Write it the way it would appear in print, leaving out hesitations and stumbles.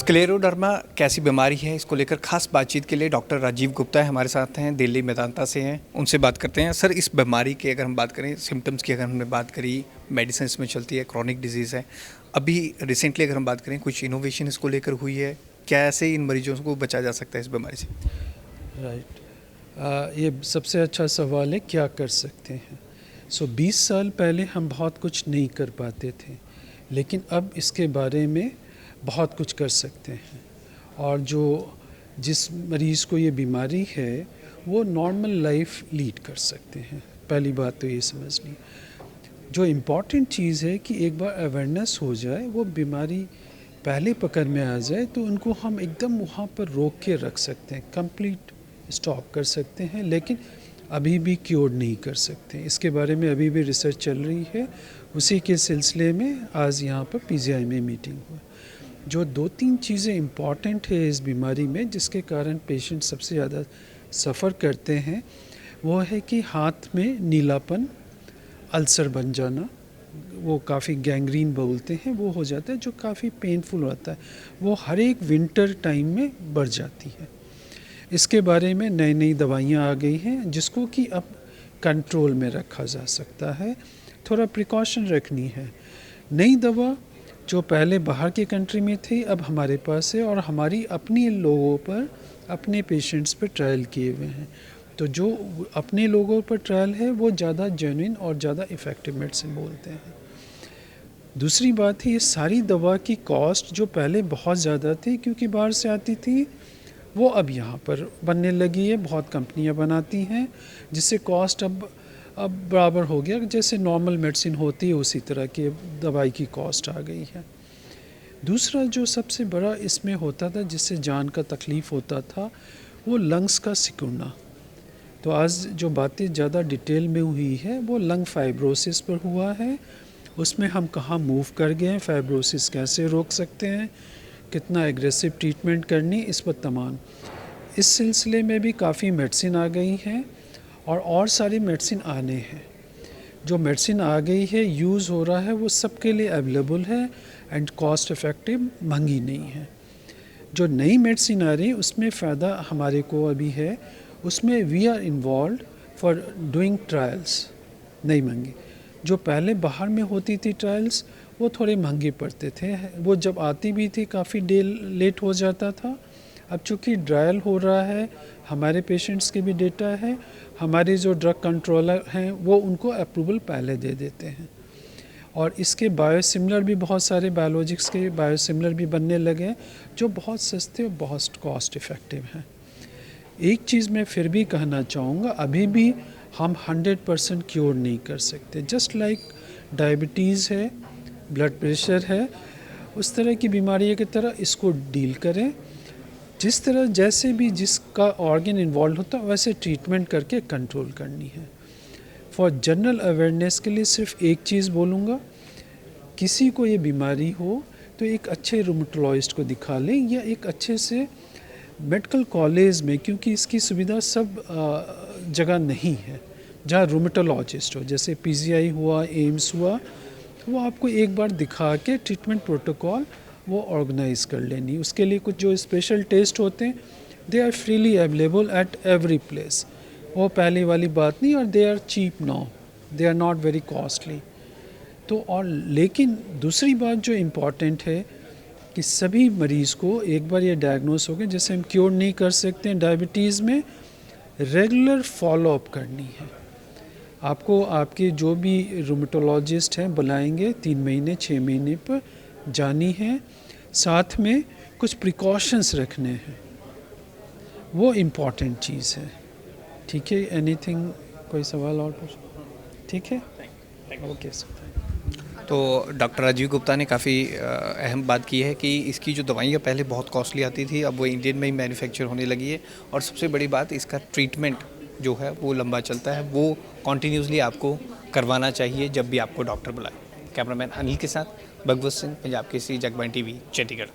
Scleroderma कैसी बीमारी है, इसको लेकर खास बातचीत के लिए डॉक्टर राजीव गुप्ता है हमारे साथ हैं, दिल्ली मेदांता से हैं। उनसे बात करते हैं। सर, इस बीमारी की अगर हम बात करें, सिम्टम्स की अगर हमने बात करी, मेडिसिन इसमें चलती है, क्रॉनिक डिजीज़ है। अभी रिसेंटली अगर हम बात करें, कुछ इनोवेशन इसको लेकर हुई है, क्या ऐसे इन मरीजों को बचा जा सकता है इस बीमारी से? राइट, ये सबसे अच्छा सवाल है, क्या कर सकते हैं। 20 साल पहले हम बहुत कुछ नहीं कर पाते थे, लेकिन अब इसके बारे में बहुत कुछ कर सकते हैं। और जिस मरीज़ को ये बीमारी है वो नॉर्मल लाइफ लीड कर सकते हैं। पहली बात तो ये समझनी। जो इम्पॉर्टेंट चीज़ है कि एक बार अवेयरनेस हो जाए, वो बीमारी पहले पकड़ में आ जाए तो उनको हम एकदम वहाँ पर रोक के रख सकते हैं, कंप्लीट स्टॉप कर सकते हैं, लेकिन अभी भी क्योर नहीं कर सकते। इसके बारे में अभी भी रिसर्च चल रही है। उसी के सिलसिले में आज यहाँ पर PGI में मीटिंग हुआ। जो 2-3 चीज़ें इम्पॉर्टेंट है इस बीमारी में, जिसके कारण पेशेंट सबसे ज़्यादा सफ़र करते हैं, वो है कि हाथ में नीलापन, अल्सर बन जाना, वो काफ़ी गैंग्रीन बोलते हैं, वो हो जाता है, जो काफ़ी पेनफुल होता है। वो हर एक विंटर टाइम में बढ़ जाती है। इसके बारे में नई नई दवाइयाँ आ गई हैं, जिसको कि अब कंट्रोल में रखा जा सकता है। थोड़ा प्रिकॉशन रखनी है। नई दवा जो पहले बाहर के कंट्री में थी, अब हमारे पास है, और हमारी अपनी लोगों पर, अपने पेशेंट्स पर ट्रायल किए हुए हैं। तो जो अपने लोगों पर ट्रायल है वो ज़्यादा जेन्युइन और ज़्यादा इफ़ेक्टिव मेडिसिन बोलते हैं। दूसरी बात है, ये सारी दवा की कॉस्ट जो पहले बहुत ज़्यादा थी क्योंकि बाहर से आती थी, वो अब यहाँ पर बनने लगी है। बहुत कंपनियाँ बनाती हैं, जिससे कॉस्ट अब बराबर हो गया। जैसे नॉर्मल मेडिसिन होती है उसी तरह की दवाई की कॉस्ट आ गई है। दूसरा जो सबसे बड़ा इसमें होता था, जिससे जान का तकलीफ़ होता था, वो लंग्स का सिकुड़ना। तो आज जो बातें ज़्यादा डिटेल में हुई है वो लंग फाइब्रोसिस पर हुआ है। उसमें हम कहाँ मूव कर गए हैं, फाइब्रोसिस कैसे रोक सकते हैं, कितना एग्रेसिव ट्रीटमेंट करनी, इस पर तमाम इस सिलसिले में भी काफ़ी मेडिसिन आ गई हैं, और सारी मेडिसिन आने हैं। जो मेडिसिन आ गई है, यूज़ हो रहा है, वो सबके लिए अवेलेबल है एंड कॉस्ट इफ़ेक्टिव, महंगी नहीं है। जो नई मेडिसिन आ रही है उसमें फ़ायदा हमारे को अभी है, उसमें we are involve for doing trials, नहीं महंगी। जो पहले बाहर में होती थी ट्रायल्स, वो थोड़े महंगे पड़ते थे। वो जब आती भी थी काफ़ी लेट हो जाता था। अब चूँकि ट्रायल हो रहा है, हमारे पेशेंट्स के भी डेटा है, हमारे जो ड्रग कंट्रोलर हैं वो उनको अप्रूवल पहले दे देते हैं। और इसके बायोसिमिलर भी, बहुत सारे बायोलॉजिक्स के बायोसिमिलर भी बनने लगे हैं, जो बहुत सस्ते और बहुत कॉस्ट इफ़ेक्टिव हैं। एक चीज़ मैं फिर भी कहना चाहूँगा, अभी भी हम 100% क्योर नहीं कर सकते। जस्ट लाइक डायबिटीज़ है, ब्लड प्रेशर है, उस तरह की बीमारी की तरह इसको डील करें। जिस तरह जैसे भी जिसका ऑर्गन इन्वॉल्व होता है, वैसे ट्रीटमेंट करके कंट्रोल करनी है। फॉर जनरल अवेयरनेस के लिए सिर्फ एक चीज़ बोलूँगा, किसी को ये बीमारी हो तो एक अच्छे रूमेटोलॉजिस्ट को दिखा लें, या एक अच्छे से मेडिकल कॉलेज में, क्योंकि इसकी सुविधा सब जगह नहीं है जहाँ रूमेटोलॉजिस्ट हो। जैसे PGI हुआ, एम्स हुआ, वो आपको एक बार दिखा के ट्रीटमेंट प्रोटोकॉल वो ऑर्गेनाइज कर लेनी। उसके लिए कुछ जो स्पेशल टेस्ट होते हैं, they are freely available at every place. वो पहले वाली बात नहीं, और they are cheap now, they are not very costly. तो और लेकिन दूसरी बात जो इम्पॉर्टेंट है कि सभी मरीज़ को एक बार ये डायग्नोस हो गया, जैसे हम क्योर नहीं कर सकते हैं डायबिटीज़ में, रेगुलर फॉलोअप करनी है। आपको आपके जो भी रूमेटोलॉजिस्ट हैं बुलाएंगे, 3 महीने 6 महीने पर जानी है। साथ में कुछ प्रिकॉशंस रखने हैं, वो इम्पॉर्टेंट चीज़ है। ठीक है, एनीथिंग, कोई सवाल और पूछ? ठीक है, ओके सर। तो डॉक्टर राजीव गुप्ता ने काफ़ी अहम बात की है कि इसकी जो दवाइयाँ पहले बहुत कॉस्टली आती थी, अब वो इंडियन में ही मैन्युफैक्चर होने लगी है। और सबसे बड़ी बात, इसका ट्रीटमेंट जो है वो लंबा चलता है, वो कॉन्टीन्यूसली आपको करवाना चाहिए जब भी आपको डॉक्टर बुलाए। कैमरामैन अनिल के साथ भगवत सिंह, पंजाब केसरी, जगबानी TV, चंडीगढ़।